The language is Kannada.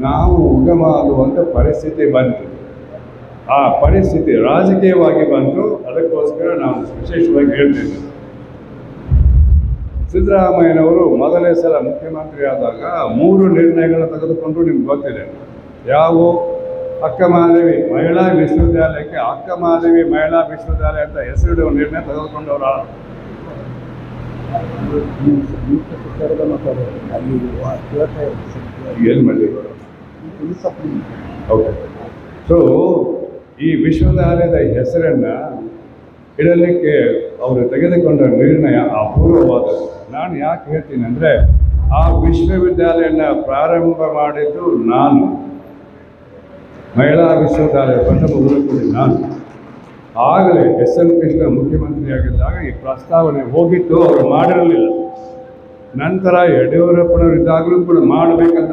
ನಾವು ಉಗಮ ಆಗುವಂಥ ಪರಿಸ್ಥಿತಿ ಬಂತು. ಆ ಪರಿಸ್ಥಿತಿ ರಾಜಕೀಯವಾಗಿ ಬಂತು. ಅದಕ್ಕೋಸ್ಕರ ನಾನು ವಿಶೇಷವಾಗಿ ಹೇಳ್ತೀನಿ, ಸಿದ್ದರಾಮಯ್ಯನವರು ಮೊದಲನೇ ಸಲ ಮುಖ್ಯಮಂತ್ರಿ ಆದಾಗ 3 ನಿರ್ಣಯಗಳನ್ನು ತೆಗೆದುಕೊಂಡು ನಿಮ್ಗೆ ಗೊತ್ತಿದೆ. ಯಾವ ಅಕ್ಕಮಹಾದೇವಿ ಮಹಿಳಾ ವಿಶ್ವವಿದ್ಯಾಲಯಕ್ಕೆ ಅಕ್ಕಮಹಾದೇವಿ ಮಹಿಳಾ ವಿಶ್ವವಿದ್ಯಾಲಯ ಅಂತ ಹೆಸರಿಡುವ ನಿರ್ಣಯ ತೆಗೆದುಕೊಂಡವರು. ಏನು ಮಾಡಿದ್ರು? ಓಕೆ. ಸೊ ಈ ವಿಶ್ವವಿದ್ಯಾಲಯದ ಹೆಸರನ್ನು ಇಡಲಿಕ್ಕೆ ಅವರು ತೆಗೆದುಕೊಂಡ ನಿರ್ಣಯ ಅಪೂರ್ವವಾದದ್ದು. ನಾನು ಯಾಕೆ ಹೇಳ್ತೀನಿ ಅಂದರೆ, ಆ ವಿಶ್ವವಿದ್ಯಾಲಯನ ಪ್ರಾರಂಭ ಮಾಡಿದ್ದು ನಾನು, ಮಹಿಳಾ ವಿಶ್ವವಿದ್ಯಾಲಯ ಪ್ರಥಮ ಗುರುಕುಲಿ ನಾನು. ಆಗಲೇ ಎಸ್.ಎನ್. ಕೃಷ್ಣ ಮುಖ್ಯಮಂತ್ರಿಯಾಗಿದ್ದಾಗ ಈ ಪ್ರಸ್ತಾವನೆ ಹೋಗಿತ್ತು, ಅವರು ಮಾಡಿರಲಿಲ್ಲ. ನಂತರ ಯಡಿಯೂರಪ್ಪನವರಿದ್ದಾಗಲೂ ಕೂಡ ಮಾಡಬೇಕಂತ